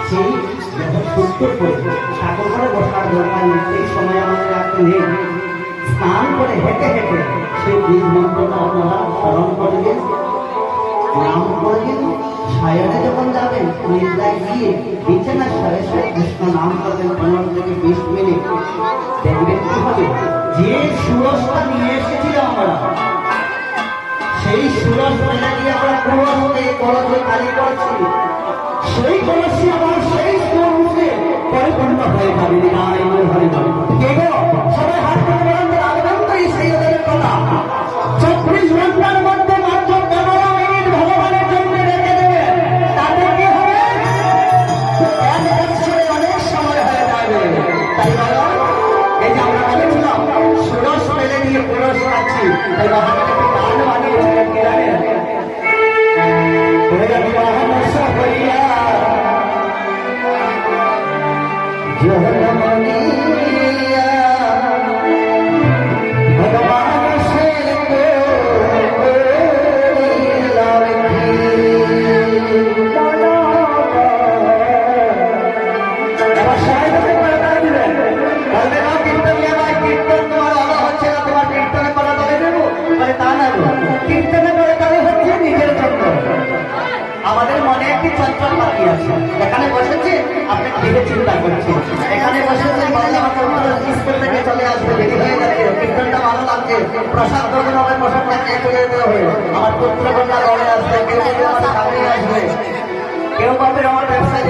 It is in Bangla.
সেই যখন সুস্থ করে ঠাকুর ঘরে বসার দরকার নেই, সেই সময় আমাদের রাখতে নেই। স্নান করে হেঁটে হেঁটে সেই বীজ মন্ত্রটা আপনারা স্মরণ করবেন, নাম করবেন। সায়নে যখন যাবেন নিদ্রায় গিয়ে বিছানার সাথে সাথে কৃষ্ণ নাম করবেন 15 থেকে 20 মিনিট। দেখবেন কি হবে, যে সুরসটা নিয়ে এসেছিলাম আমরা, সেই সুরস মেলা দিয়ে আমরা কুরসকে কলসে কালি করছি, সেই কলসে আবার সেই সুর উঠে পরিপূর্ণ হয়ে যাবে। কে গো সবাই হাত করে বলেন যে রাখবেন তো এই সেই ওদের কথা। 24 ঘন্টার মধ্যে মাত্র 15 মিনিট ভগবানের জন্য রেখে দেবেন, তাতে কি হবে? 1 বছরে অনেক সময় হয়ে যাবে। তাই বলো, এই যে আমরা বলেছিলাম সুরস মেলে দিয়ে পুরস পাচ্ছি, তাই মহারাজ একটি গান বানিয়েছিলেন কি জানেন? আমাদের মনে একটি চঞ্চল পাখি আছে, এখানে বসেছে, আপনি দেখে চিন্তা করছেন, এখানে বসেছে স্কুল থেকে চলে আসবে, রেডি হয়ে যাচ্ছে, কীর্তনটা ভালো লাগছে, প্রসাদ গ্রহণ হবে, প্রসাদটা খেয়ে চলে যেতে হবে, আমার পুত্র কন্যা ঘরে আসবে, কেউ আমার সামনে আসবে, কেউ ভাবে আমার ব্যবসায়